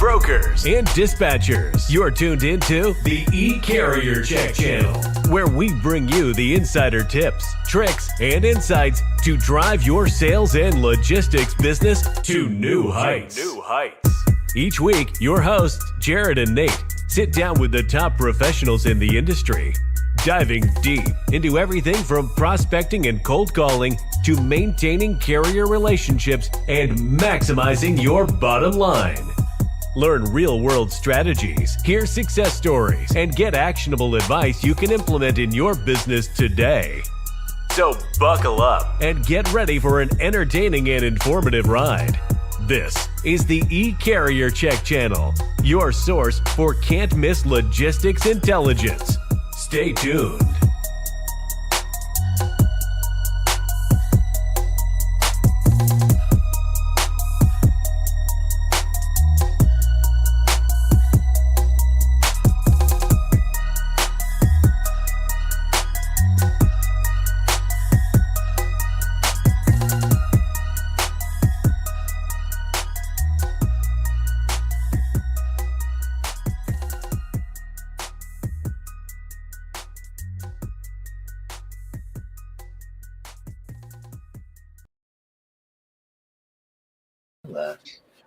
brokers, and dispatchers. You're tuned into the E-Carrier Check channel, where we bring you the insider tips, tricks, and insights to drive your sales and logistics business to new heights. Each week, your hosts, Jared and Nate, sit down with the top professionals in the industry, diving deep into everything from prospecting and cold calling to maintaining carrier relationships and maximizing your bottom line. Learn real-world strategies, hear success stories, and get actionable advice you can implement in your business today. So buckle up and get ready for an entertaining and informative ride. This is the E-Carrier Check channel, your source for can't-miss logistics intelligence. Stay tuned.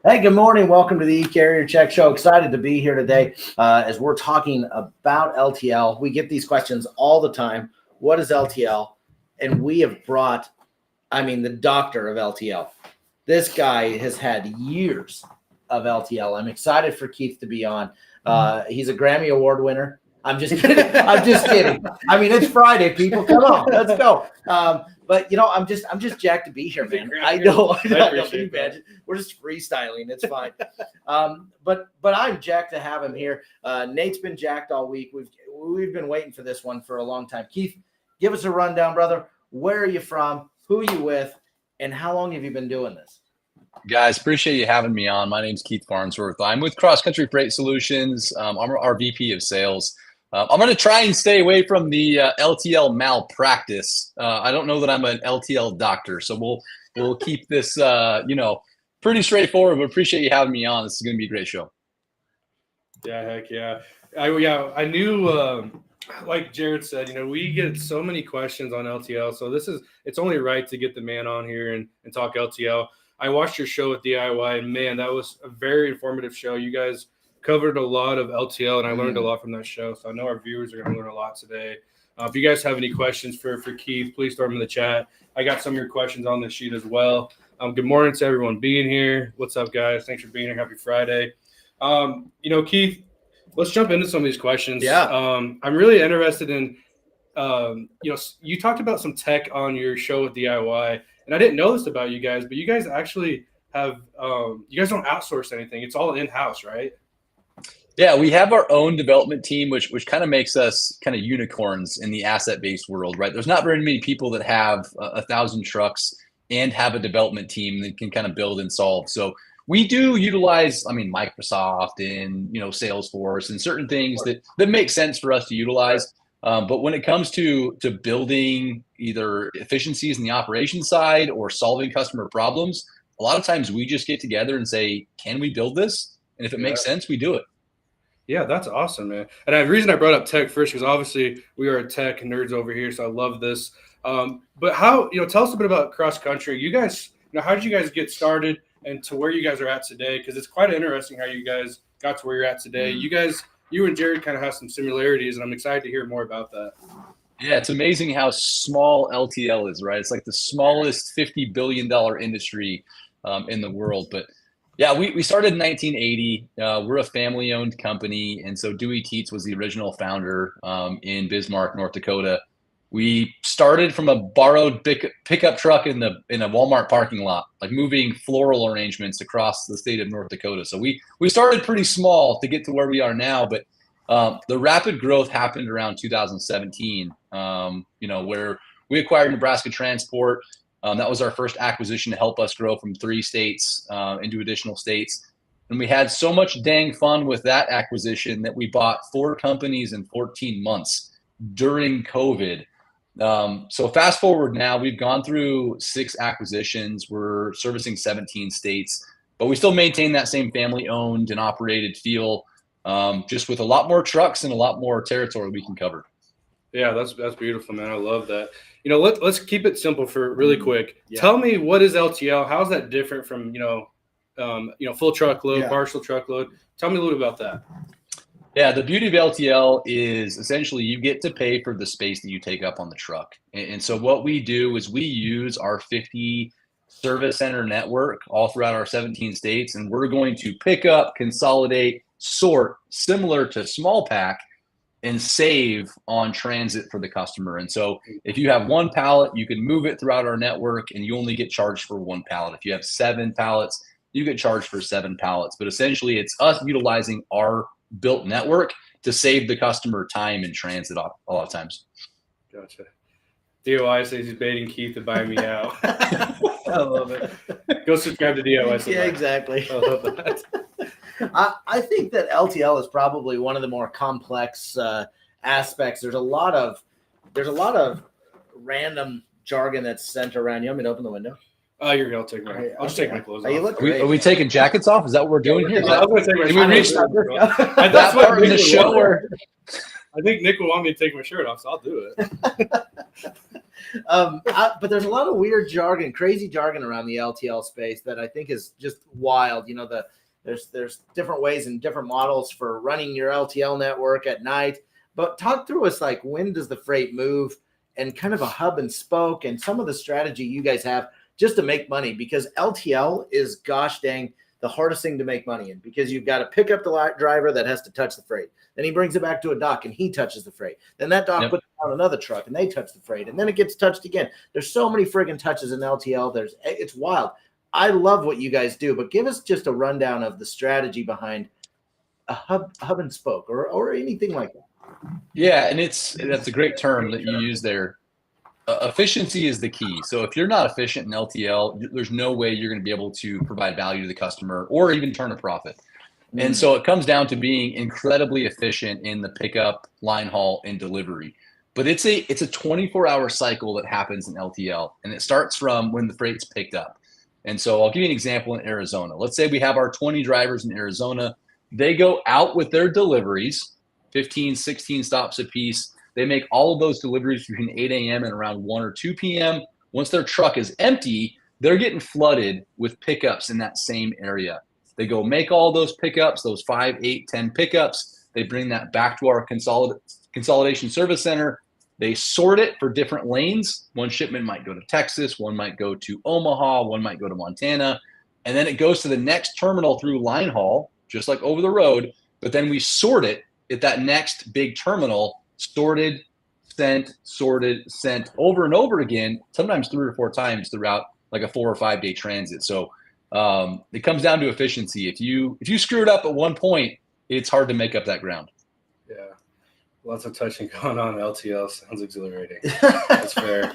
Hey, good morning. Welcome to the E-Carrier Check Show. Excited to be here today as we're talking about LTL. We get these questions all the time. What is LTL? And we have brought, the doctor of LTL. This guy has had years of LTL. I'm excited for Keith to be on. He's a Grammy Award winner. I'm just kidding. I'm just kidding. It's Friday, people. Come on, let's go. But I'm just jacked to be here, man. I know. Can you imagine? We're just freestyling. It's fine. But I'm jacked to have him here. Nate's been jacked all week. We've been waiting for this one for a long time. Keith, give us a rundown, brother. Where are you from? Who are you with? And how long have you been doing this? Guys, appreciate you having me on. My name's Keith Farnsworth. I'm with CrossCountry Freight Solutions. I'm our VP of Sales. I'm going to try and stay away from the LTL malpractice. I don't know that I'm an LTL doctor, so we'll keep this pretty straightforward. But appreciate you having me on. This is going to be a great show. Yeah, heck yeah. I knew, like Jared said, we get so many questions on LTL, so it's only right to get the man on here and talk LTL. I watched your show with DIY, and man, that was a very informative show. You guys covered a lot of LTL, and I learned a lot from that show. So I know our viewers are going to learn a lot today. If you guys have any questions for Keith, please throw them in the chat. I got some of your questions on the sheet as well. Good morning to everyone being here. What's up, guys? Thanks for being here. Happy Friday. Keith, let's jump into some of these questions. Yeah. I'm really interested in, you talked about some tech on your show with DIY, and I didn't know this about you guys, but you guys actually have, you guys don't outsource anything. It's all in-house, right? Yeah, we have our own development team, which kind of makes us kind of unicorns in the asset-based world, right? There's not very many people that have 1,000 trucks and have a development team that can kind of build and solve. So we do utilize, Microsoft and, Salesforce and certain things that make sense for us to utilize. But when it comes to building either efficiencies in the operations side or solving customer problems, a lot of times we just get together and say, can we build this? And if it makes sense, we do it. Yeah, that's awesome, man. And the reason I brought up tech first, because obviously we are tech nerds over here, so I love this. But how, tell us a bit about CrossCountry. You guys, how did you guys get started and to where you guys are at today? Because it's quite interesting how you guys got to where you're at today. You and Jared kind of have some similarities, and I'm excited to hear more about that. Yeah, it's amazing how small LTL is, right? It's like the smallest $50 billion industry in the world. But yeah, we started in 1980. We're a family-owned company, and so Dewey Teets was the original founder in Bismarck, North Dakota. We started from a borrowed pickup truck in a Walmart parking lot, like moving floral arrangements across the state of North Dakota. So we started pretty small to get to where we are now, but the rapid growth happened around 2017, where we acquired Nebraska Transport. That was our first acquisition to help us grow from 3 states into additional states. And we had so much dang fun with that acquisition that we bought 4 companies in 14 months during COVID. So fast forward now, we've gone through 6 acquisitions. We're servicing 17 states. but we still maintain that same family owned and operated feel, just with a lot more trucks and a lot more territory we can cover. Yeah, that's beautiful, man. I love that. Let's keep it simple for really quick. Yeah. Tell me, what is LTL? How's that different from full truckload, partial truckload? Tell me a little about that. Yeah, the beauty of LTL is essentially you get to pay for the space that you take up on the truck. And so what we do is we use our 50 service center network all throughout our 17 states, and we're going to pick up, consolidate, sort, similar to small pack, and save on transit for the customer. And so if you have one pallet, you can move it throughout our network and you only get charged for one pallet. If you have 7 pallets, you get charged for 7 pallets. But essentially it's us utilizing our built network to save the customer time in transit a lot of times. Gotcha. DOI says he's baiting Keith to buy me out. I love it. Go subscribe to DOI. Yeah, exactly. I love that. I think that LTL is probably one of the more complex aspects. There's a lot of random jargon that's sent around. You want me to open the window? Oh, you're gonna take my. I'll just take my clothes off. You look Are great. we taking jackets off? Is that what we're doing here? I'm gonna take my Did we shirt reach off. that That's what part in the Nick would show want. where I think Nick will want me to take my shirt off, so I'll do it. But there's a lot of weird jargon, crazy jargon around the LTL space that I think is just wild. There's different ways and different models for running your LTL network at night. But talk through us, like, when does the freight move, and kind of a hub and spoke, and some of the strategy you guys have just to make money, because LTL is, gosh dang, the hardest thing to make money in, because you've got to pick up the driver that has to touch the freight. Then he brings it back to a dock and he touches the freight. Then that dock puts it on another truck and they touch the freight. And then it gets touched again. There's so many friggin' touches in LTL. It's wild. I love what you guys do, but give us just a rundown of the strategy behind a hub and spoke or anything like that. Yeah, and that's a great term that you use there. Efficiency is the key. So if you're not efficient in LTL, there's no way you're going to be able to provide value to the customer or even turn a profit. And so it comes down to being incredibly efficient in the pickup, line haul, and delivery. But it's a 24-hour cycle that happens in LTL, and it starts from when the freight's picked up. And so I'll give you an example in Arizona. Let's say we have our 20 drivers in Arizona. They go out with their deliveries, 15, 16 stops a piece. They make all of those deliveries between 8 a.m. and around 1 or 2 p.m. Once their truck is empty, they're getting flooded with pickups in that same area. They go make all those pickups, those 5, 8, 10 pickups. They bring that back to our consolidation service center. They sort it for different lanes. One shipment might go to Texas, one might go to Omaha, one might go to Montana. And then it goes to the next terminal through line haul, just like over the road. But then we sort it at that next big terminal, sorted, sent over and over again, sometimes 3 or 4 times throughout like a 4 or 5 day transit. So it comes down to efficiency. If you screw it up at one point, it's hard to make up that ground. Yeah. Lots of touching going on in LTL. Sounds exhilarating. That's fair.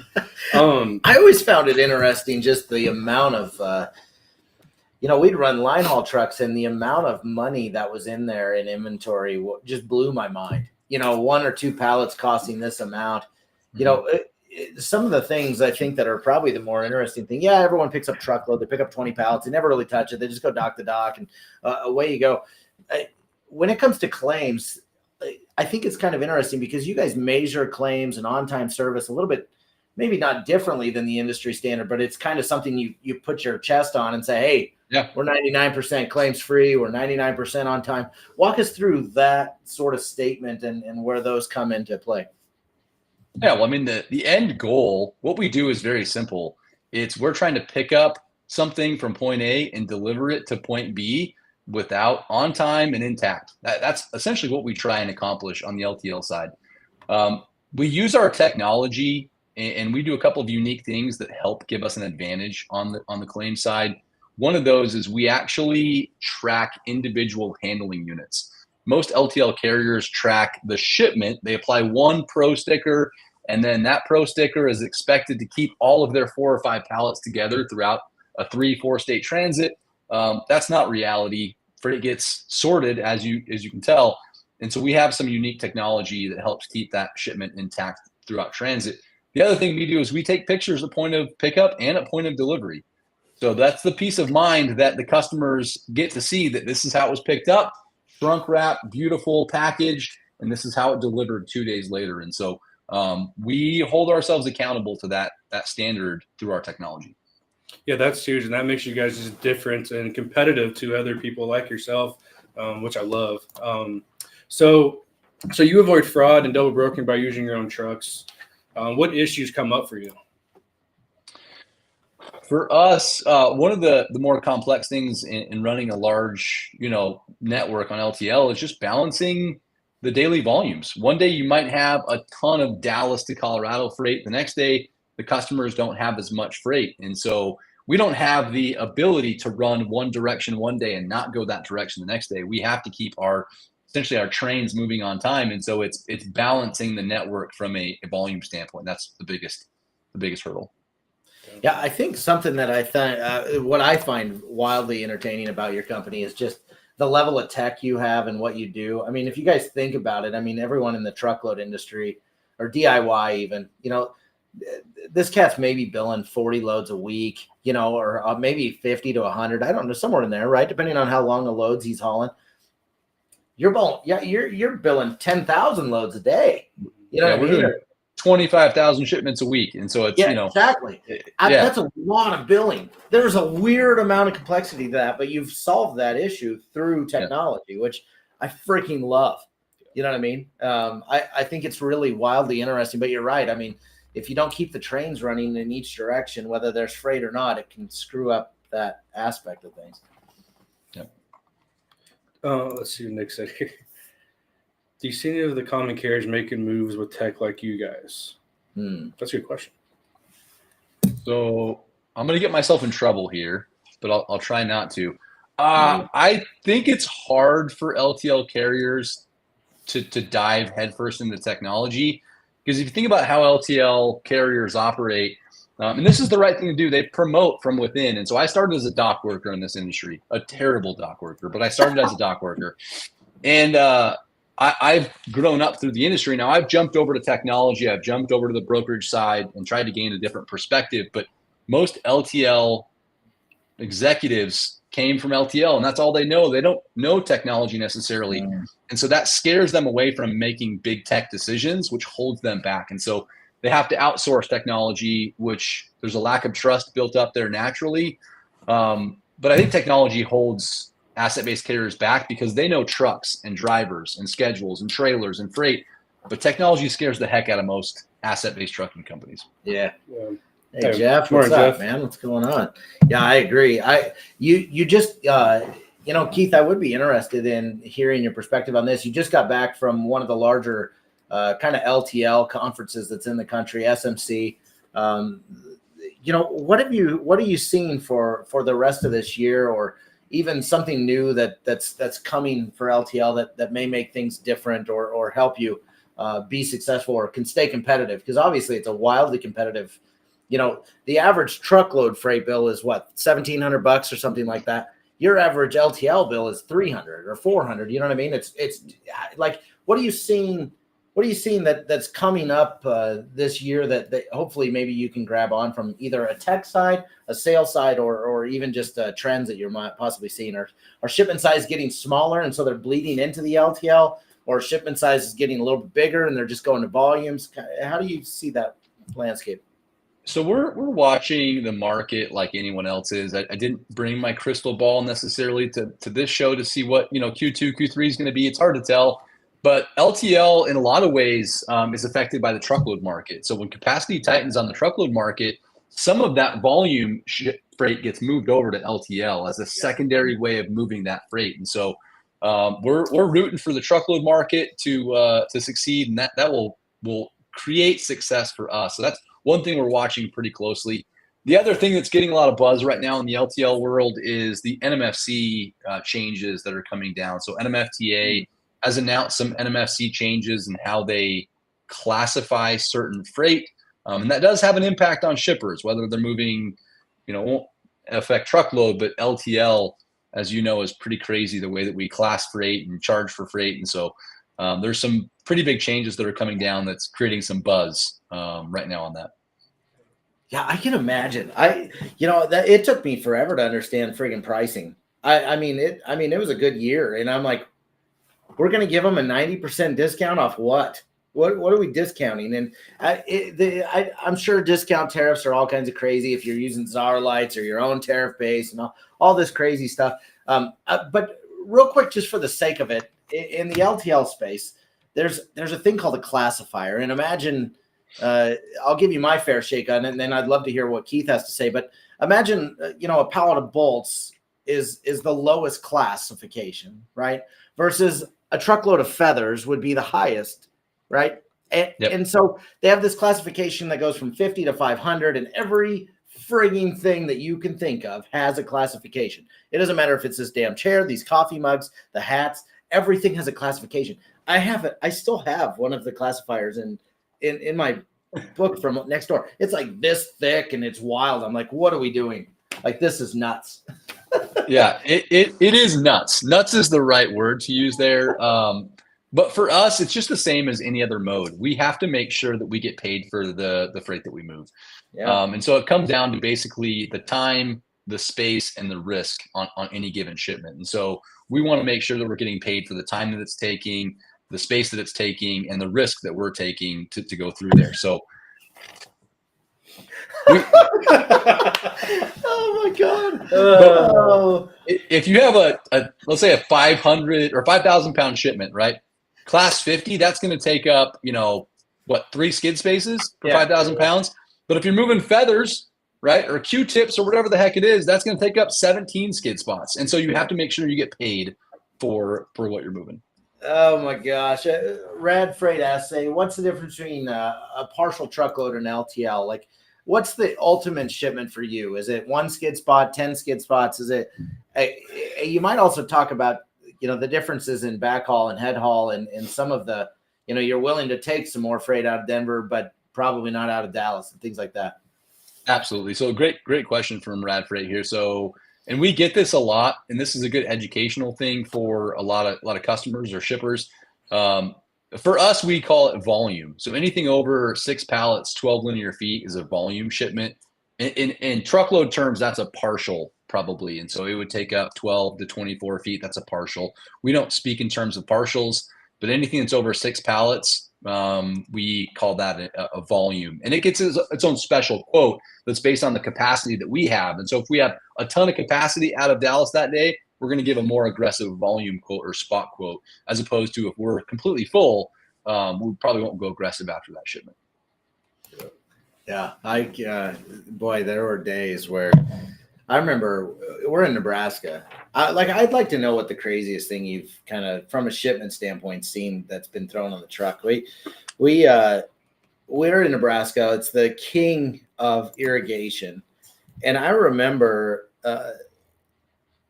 I always found it interesting, just the amount of, we'd run line haul trucks, and the amount of money that was in there in inventory just blew my mind. 1 or 2 pallets costing this amount. Some of the things I think that are probably the more interesting thing. Yeah, everyone picks up truckload. They pick up 20 pallets. They never really touch it. They just go dock to dock, and away you go. When it comes to claims, I think it's kind of interesting because you guys measure claims and on-time service a little bit, maybe not differently than the industry standard, but it's kind of something you put your chest on and say, hey, yeah, we're 99% claims free. We're 99% on time. Walk us through that sort of statement and where those come into play. Yeah, well, I mean, the end goal, what we do is very simple. We're trying to pick up something from point A and deliver it to point B without on time and intact. That's essentially what we try and accomplish on the LTL side. We use our technology, and we do a couple of unique things that help give us an advantage on the claim side. One of those is we actually track individual handling units. Most LTL carriers track the shipment. They apply one pro sticker, and then that pro sticker is expected to keep all of their 4 or 5 pallets together throughout a 3-4 state transit. That's not reality. Freight gets sorted, as you can tell. And so we have some unique technology that helps keep that shipment intact throughout transit. The other thing we do is we take pictures at point of pickup and at point of delivery. So that's the peace of mind that the customers get to see that this is how it was picked up, shrunk wrap, beautiful package, and this is how it delivered 2 days later. And so we hold ourselves accountable to that standard through our technology. Yeah, that's huge, and that makes you guys just different and competitive to other people like yourself, which I love. So you avoid fraud and double broking by using your own trucks. What issues come up for you? For us, one of the more complex things in running a large, network on LTL is just balancing the daily volumes. One day you might have a ton of Dallas to Colorado freight. The next day, the customers don't have as much freight. And so we don't have the ability to run one direction one day and not go that direction the next day. We have to keep essentially our trains moving on time. And so it's balancing the network from a volume standpoint. That's the biggest hurdle. Yeah, I think something that what I find wildly entertaining about your company is just the level of tech you have and what you do. I mean, if you guys think about it, I mean, everyone in the truckload industry or DIY even, this cat's maybe billing 40 loads a week, or maybe 50 to 100. I don't know, somewhere in there, right? Depending on how long the loads he's hauling. You're billing 10,000 loads a day. You know what I mean? 25,000 shipments a week. And so it's, exactly. That's a lot of billing. There's a weird amount of complexity to that, but you've solved that issue through technology, which I freaking love. You know what I mean? I think it's really wildly interesting, but you're right. I mean, if you don't keep the trains running in each direction, whether there's freight or not, it can screw up that aspect of things. Let's see what Nick said here. Do you see any of the common carriers making moves with tech like you guys? That's a good question. So I'm going to get myself in trouble here, but I'll try not to. I think it's hard for LTL carriers to dive headfirst into technology, because if you think about how LTL carriers operate, and this is the right thing to do, they promote from within. And so I started as a dock worker in this industry, a terrible dock worker, but I started as a dock worker. And I've grown up through the industry. Now I've jumped over to technology. I've jumped over to the brokerage side and tried to gain a different perspective. But most LTL executives came from LTL, and that's all they know. They don't know technology necessarily. And so that scares them away from making big tech decisions, which holds them back. And so they have to outsource technology, which there's a lack of trust built up there naturally. But I think technology holds asset-based carriers back because they know trucks and drivers and schedules and trailers and freight, but technology scares the heck out of most asset-based trucking companies. Yeah. Hey, Jeff, what's up, man? What's going on? Yeah, I agree. You just, Keith, I would be interested in hearing your perspective on this. You just got back from one of the larger kind of LTL conferences that's in the country, SMC. What are you seeing for the rest of this year, or even something new that's coming for LTL that may make things different or help you be successful or can stay competitive? Because obviously it's a wildly competitive. The average truckload freight bill is what, $1,700 or something like that. Your average LTL bill is $300 or $400. You know what I mean? It's like, what are you seeing? What are you seeing that's coming up this year that hopefully maybe you can grab on from either a tech side, a sales side, or even just trends that you're possibly seeing? Are shipment size getting smaller and so they're bleeding into the LTL, or shipment size is getting a little bit bigger and they're just going to volumes? How do you see that landscape? So we're watching the market like anyone else is. I didn't bring my crystal ball necessarily to this show to see what Q2, Q3 is going to be. It's hard to tell. But LTL, in a lot of ways, is affected by the truckload market. So when capacity tightens on the truckload market, some of that volume freight gets moved over to LTL as a secondary way of moving that freight. And so we're rooting for the truckload market to succeed, and that will create success for us. So that's one thing we're watching pretty closely. The other thing that's getting a lot of buzz right now in the LTL world is the NMFC changes that are coming down. So NMFTA has announced some NMFC changes in how they classify certain freight. And that does have an impact on shippers, whether they're moving, won't affect truckload, but LTL, as you know, is pretty crazy the way that we class freight and charge for freight. And so there's some pretty big changes that are coming down that's creating some buzz right now on that. Yeah, I can imagine. That it took me forever to understand friggin' pricing. It was a good year, and I'm like, we're going to give them a 90% discount off what? What are we discounting? And I'm sure discount tariffs are all kinds of crazy if you're using czar lights or your own tariff base and all this crazy stuff. But real quick, just for the sake of it, in the LTL space, there's a thing called a classifier. And imagine, I'll give you my fair shake on it, and then I'd love to hear what Keith has to say. But imagine, a pallet of bolts is the lowest classification, right? Versus a truckload of feathers would be the highest, right? And so they have this classification that goes from 50 to 500, and every frigging thing that you can think of has a classification. It doesn't matter if it's this damn chair, these coffee mugs, the hats, everything has a classification. I still have one of the classifiers in my book from next door. It's like this thick and it's wild. I'm like, what are we doing? Like, this is nuts. Yeah, it is nuts. Nuts is the right word to use there. But for us, it's just the same as any other mode. We have to make sure that we get paid for the freight that we move. Yeah. And so it comes down to basically the time, the space, and the risk on any given shipment. And so we want to make sure that we're getting paid for the time that it's taking, the space that it's taking, and the risk that we're taking to go through there. So oh my God. If you have a let's say a 500 or 5,000 pound shipment, right? Class 50, that's going to take up, 3 skid spaces for 5,000 pounds. But if you're moving feathers, right, or Q-tips or whatever the heck it is, that's going to take up 17 skid spots. And so you have to make sure you get paid for what you're moving. Oh my gosh. Rad Freight asks, what's the difference between a partial truckload and LTL? Like, what's the ultimate shipment for you? Is it 1 skid spot, 10 skid spots? Is it, you might also talk about, the differences in backhaul and head haul and some of the, you're willing to take some more freight out of Denver, but probably not out of Dallas and things like that. Absolutely. So great question from Rad Freight here. So, and we get this a lot, and this is a good educational thing for a lot of customers or shippers. For us, we call it volume. So anything over 6 pallets, 12 linear feet is a volume shipment. In truckload terms, that's a partial probably. And so it would take up 12 to 24 feet. That's a partial. We don't speak in terms of partials, but anything that's over 6 pallets, we call that a volume. And it gets its own special quote that's based on the capacity that we have. And so if we have a ton of capacity out of Dallas that day, we're going to give a more aggressive volume quote or spot quote, as opposed to if we're completely full, we probably won't go aggressive after that shipment. Yeah, boy, there were days where I remember we're in Nebraska. I'd like to know what the craziest thing you've kind of, from a shipment standpoint, seen that's been thrown on the truck. We're in Nebraska. It's the king of irrigation, and I remember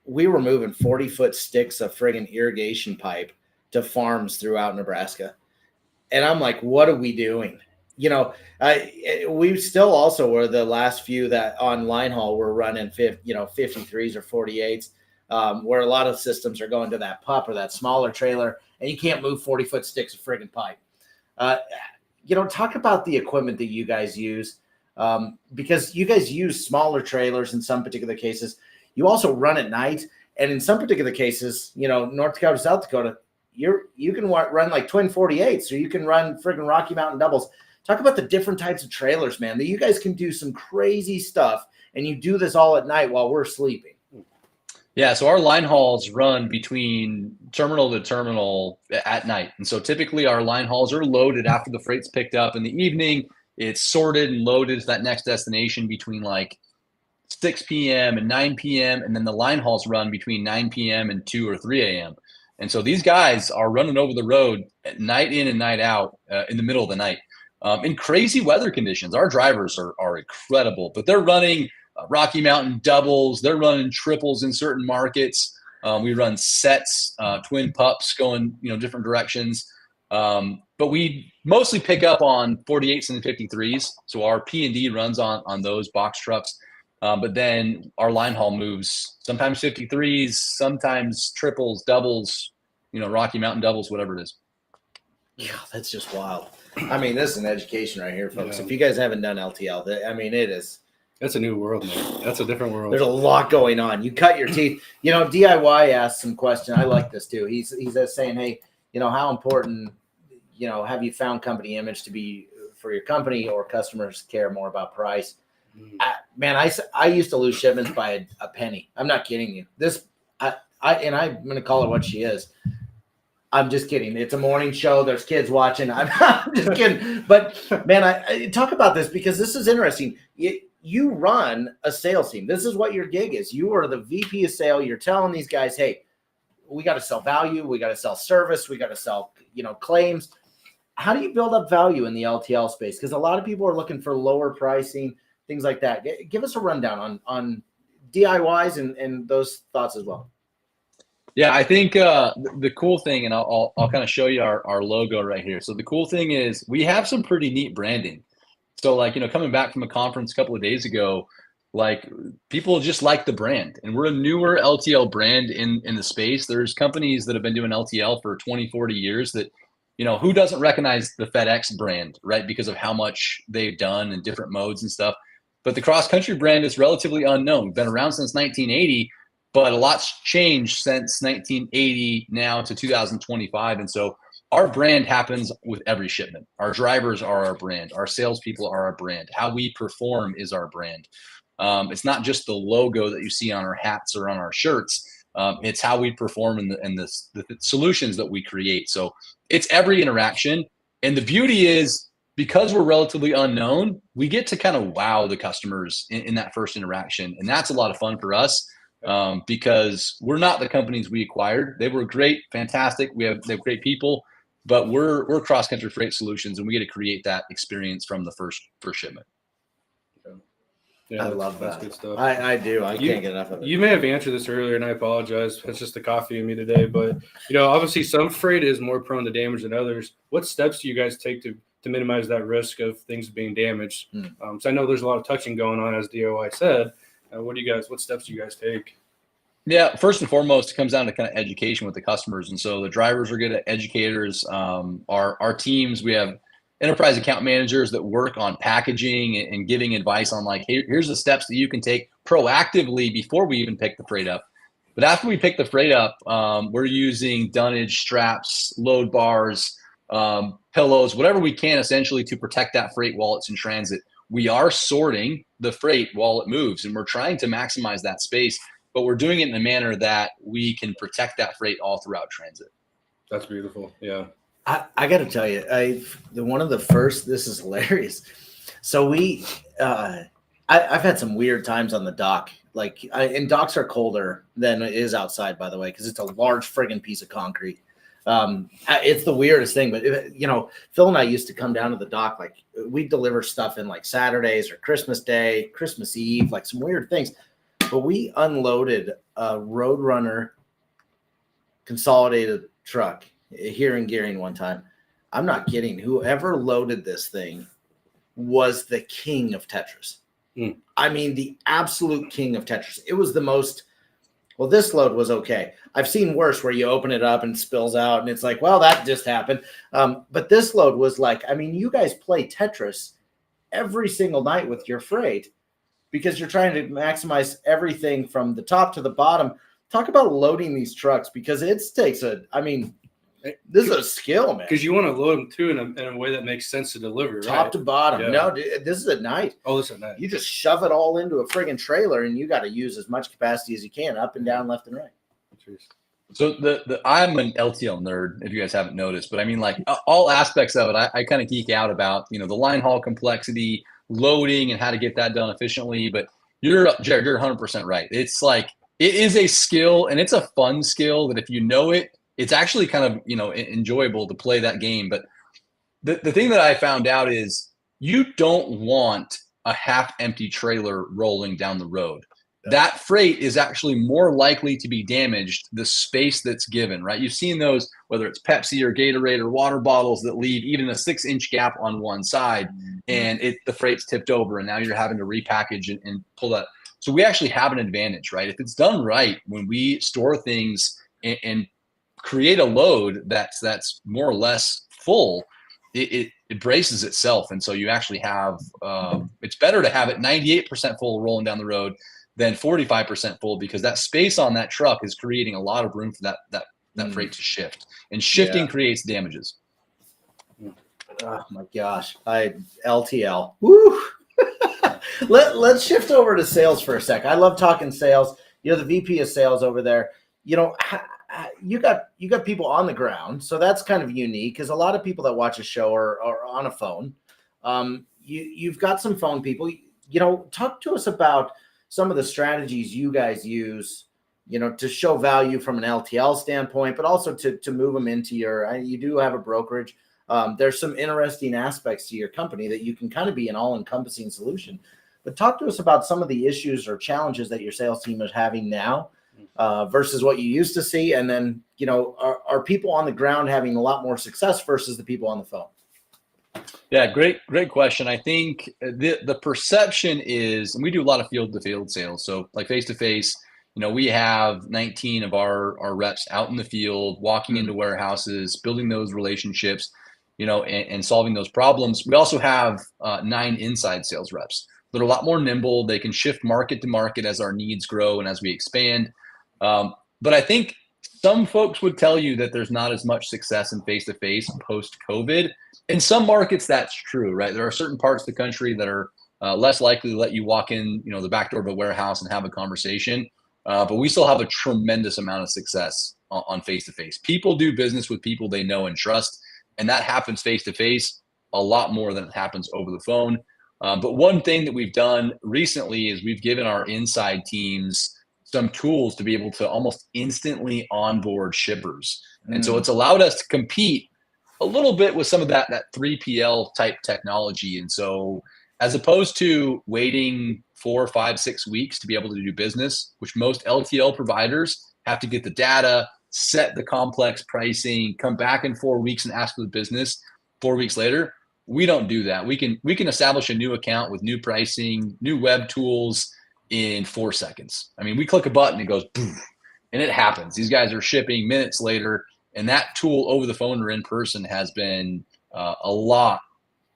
we were moving 40-foot sticks of friggin' irrigation pipe to farms throughout Nebraska, and I'm like, what are we doing? We still also were the last few that on line haul were running 53s or 48s, where a lot of systems are going to that pup or that smaller trailer, and you can't move 40-foot sticks of friggin' pipe. Talk about the equipment that you guys use, because you guys use smaller trailers in some particular cases. You also run at night, and in some particular cases, North Dakota, South Dakota, you can run like twin 48s, or you can run friggin' Rocky Mountain doubles. Talk about the different types of trailers, man, that you guys can do some crazy stuff, and you do this all at night while we're sleeping. Yeah, so our line hauls run between terminal to terminal at night. And so typically our line hauls are loaded after the freight's picked up in the evening. It's sorted and loaded to that next destination between like 6 p.m. and 9 p.m. And then the line hauls run between 9 p.m. and 2 or 3 a.m. And so these guys are running over the road at night in and night out in the middle of the night. In crazy weather conditions. Our drivers are incredible, but they're running Rocky Mountain doubles. They're running triples in certain markets. We run sets, twin pups going, different directions. But we mostly pick up on 48s and 53s. So our P&D runs on those box trucks. But then our line haul moves sometimes 53s, sometimes triples, doubles, Rocky Mountain doubles, whatever it is. Yeah, that's just wild. I mean, this is an education right here, folks. Yeah. If you guys haven't done LTL, I mean, it is. That's a new world, man. That's a different world. There's a lot going on. You cut your teeth. You know, DIY asked some question. I like this too. He's saying, hey, you know, how important, you know, have you found company image to be for your company, or customers care more about price? Man, I used to lose shipments by a penny. I'm not kidding you. I'm going to call her what she is. I'm just kidding. It's a morning show. There's kids watching. I'm just kidding. But man, I talk about this because this is interesting. You run a sales team. This is what your gig is. You are the VP of sale. You're telling these guys, hey, we got to sell value. We got to sell service. We got to sell, you know, claims. How do you build up value in the LTL space? Because a lot of people are looking for lower pricing, things like that. Give us a rundown on DIYs and those thoughts as well. Yeah, I think the cool thing, and I'll kind of show you our logo right here. So the cool thing is we have some pretty neat branding. So like, you know, coming back from a conference a couple of days ago, like people just like the brand, and we're a newer LTL brand in the space. There's companies that have been doing LTL for 20, 40 years that, you know, who doesn't recognize the FedEx brand, right? Because of how much they've done in different modes and stuff. But the CrossCountry brand is relatively unknown. Been around since 1980. But a lot's changed since 1980 now to 2025. And so our brand happens with every shipment. Our drivers are our brand. Our salespeople are our brand. How we perform is our brand. It's not just the logo that you see on our hats or on our shirts. It's how we perform in the solutions that we create. So it's every interaction. And the beauty is, because we're relatively unknown, we get to kind of wow the customers in that first interaction. And that's a lot of fun for us. Because we're not the companies we acquired. They were great, fantastic. They have great people, but we're CrossCountry Freight Solutions, and we get to create that experience from the first shipment. Yeah, I love that. That's good stuff. I do. I can't get enough of it. You may have answered this earlier, and I apologize. It's just the coffee in me today. But, you know, obviously some freight is more prone to damage than others. What steps do you guys take to minimize that risk of things being damaged? So I know there's a lot of touching going on, as DOI said. What steps do you guys take? Yeah, first and foremost, it comes down to kind of education with the customers. And so the drivers are good at educators. Our teams, we have enterprise account managers that work on packaging and giving advice on like, hey, here's the steps that you can take proactively before we even pick the freight up. But after we pick the freight up, we're using dunnage, straps, load bars, pillows, whatever we can essentially to protect that freight while it's in transit. We are sorting the freight while it moves, and we're trying to maximize that space, but we're doing it in a manner that we can protect that freight all throughout transit. That's beautiful. Yeah. I got to tell you, one of the first, this is hilarious. So I've had some weird times on the dock. And docks are colder than it is outside, by the way, because it's a large friggin' piece of concrete. It's the weirdest thing, but Phil and I used to come down to the dock. Like we deliver stuff in like Saturdays or Christmas Day, Christmas Eve, like some weird things. But we unloaded a Roadrunner consolidated truck here in Gearing one time. I'm not kidding. Whoever loaded this thing was the king of Tetris. I mean, the absolute king of Tetris. It was the most. Well, this load was okay. I've seen worse where you open it up and it spills out and it's like, well, that just happened. But this load was like, I mean, you guys play Tetris every single night with your freight because you're trying to maximize everything from the top to the bottom. Talk about loading these trucks because this is a skill, man. Because you want to load them too in a way that makes sense to deliver, top to bottom. Yeah. No, this is at night. Oh, this is at night. You just shove it all into a friggin' trailer, and you got to use as much capacity as you can, up and down, left and right. So I'm an LTL nerd, if you guys haven't noticed, but I mean, like all aspects of it, I kind of geek out about, the line haul complexity, loading, and how to get that done efficiently. But Jared, you're 100% right. It's like it is a skill, and it's a fun skill that if you know it. It's actually kind of, enjoyable to play that game. But the thing that I found out is you don't want a half-empty trailer rolling down the road. That freight is actually more likely to be damaged the space that's given, right? You've seen those, whether it's Pepsi or Gatorade or water bottles that leave even a 6-inch gap on one side, and the freight's tipped over, and now you're having to repackage and pull that. So we actually have an advantage, right? If it's done right, when we store things and create a load that's more or less full, it braces itself. And so you actually have, it's better to have it 98% full rolling down the road than 45% full, because that space on that truck is creating a lot of room for that freight to shift, and shifting creates damages. Oh my gosh. LTL. Woo. Let's shift over to sales for a sec. I love talking sales. You're the VP of sales over there. You know, you got people on the ground, so that's kind of unique, because a lot of people that watch a show are on a phone. You've got some phone people. You know, talk to us about some of the strategies you guys use, you know, to show value from an LTL standpoint, but also to move them into you do have a brokerage. There's some interesting aspects to your company that you can kind of be an all-encompassing solution. But talk to us about some of the issues or challenges that your sales team is having now versus what you used to see. And then, you know, are people on the ground having a lot more success versus the people on the phone? Yeah, great question. I think the perception is, and we do a lot of field-to-field sales. So like face-to-face, you know, we have 19 of our reps out in the field, walking into warehouses, building those relationships, you know, and solving those problems. We also have 9 inside sales reps that are a lot more nimble. They can shift market to market as our needs grow and as we expand. But I think some folks would tell you that there's not as much success in face-to-face post-COVID. In some markets, that's true, right? There are certain parts of the country that are less likely to let you walk in, you know, the back door of a warehouse and have a conversation. But we still have a tremendous amount of success on face-to-face. People do business with people they know and trust, and that happens face-to-face a lot more than it happens over the phone. But one thing that we've done recently is we've given our inside teams some tools to be able to almost instantly onboard shippers. And so it's allowed us to compete a little bit with some of that 3PL type technology. And so as opposed to waiting 4, 5, 6 weeks to be able to do business, which most LTL providers have to get the data, set the complex pricing, come back in 4 weeks and ask for the business 4 weeks later, we don't do that. We can establish a new account with new pricing, new web tools in 4 seconds. I mean, we click a button, it goes boom, and it happens. These guys are shipping minutes later, and that tool over the phone or in person has been a lot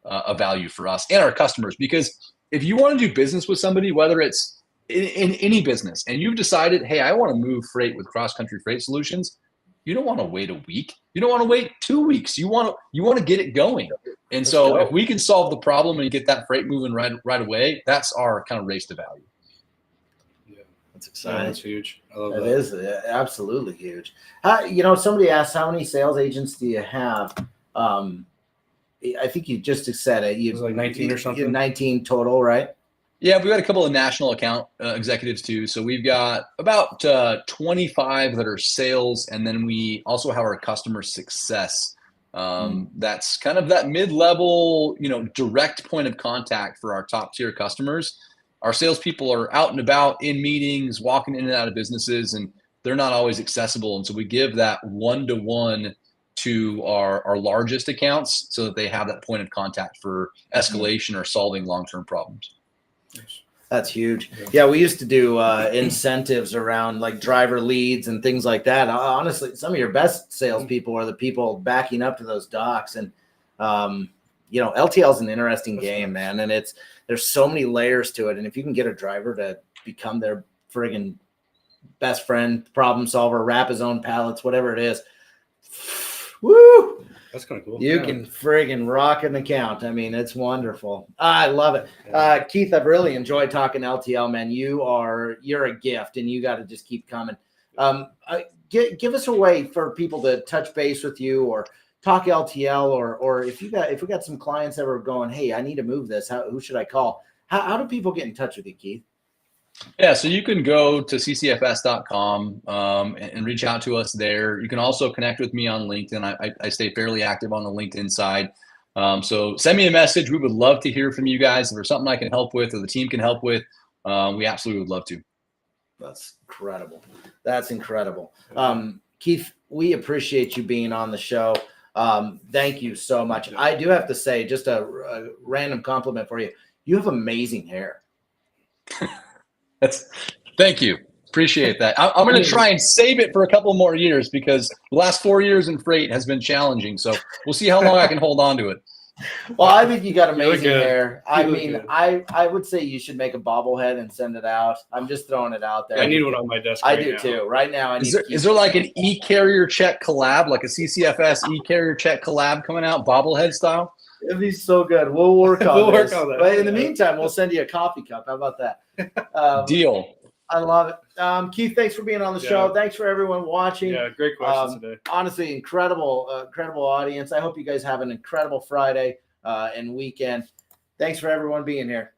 of value for us and our customers. Because if you want to do business with somebody, whether it's in any business, and you've decided, hey, I want to move freight with CrossCountry Freight Solutions, you don't want to wait a week. You don't want to wait 2 weeks. You want to get it going. And so if we can solve the problem and get that freight moving right away, that's our kind of race to value. Yeah, That's exciting. That's huge. I love that. It is absolutely huge. You know, somebody asked, how many sales agents do you have? I think you just said it. It was like 19 or something. 19 total, right? Yeah, we've got a couple of national account executives too. So we've got about 25 that are sales, and then we also have our customer success. That's kind of that mid-level, you know, direct point of contact for our top tier customers. Our salespeople are out and about in meetings, walking in and out of businesses, and they're not always accessible. And so we give that one-to-one to our largest accounts so that they have that point of contact for escalation or solving long-term problems. That's huge. Yeah, we used to do incentives around like driver leads and things like that. Honestly, some of your best salespeople are the people backing up to those docks. And you know, LTL is an interesting game, man. And there's so many layers to it. And if you can get a driver to become their friggin' best friend, problem solver, wrap his own pallets, whatever it is, woo! That's kind of cool. You can friggin' rock an account. I mean, it's wonderful. I love it. Keith, I've really enjoyed talking LTL, man. You're a gift, and you got to just keep coming. Give us a way for people to touch base with you or talk LTL, or if we got some clients that were going, hey, I need to move this. Who should I call? How do people get in touch with you, Keith? Yeah, so you can go to ccfs.com and reach out to us there. You can also connect with me on LinkedIn. I stay fairly active on the LinkedIn side. So send me a message. We would love to hear from you guys. If there's something I can help with or the team can help with, we absolutely would love to. That's incredible. Keith, we appreciate you being on the show. Thank you so much. I do have to say, just a random compliment for you. You have amazing hair. Thank you. Appreciate that. I'm going to try and save it for a couple more years because the last 4 years in freight has been challenging. So we'll see how long I can hold on to it. Well, I think you got You look amazing good. hair. You I look mean, good. I would say you should make a bobblehead and send it out. I'm just throwing it out there. I need one on my desk. I right do now. too. Right now, I need. Is there like an e-carrier check collab, like a CCFS e-carrier check collab coming out, bobblehead style? It'd be so good. We'll work on We'll work this. on that. But in the meantime, we'll send you a coffee cup. How about that? Deal. I love it. Keith, thanks for being on the show. Thanks for everyone watching. Yeah, great questions today. Honestly, incredible audience. I hope you guys have an incredible Friday and weekend. Thanks for everyone being here.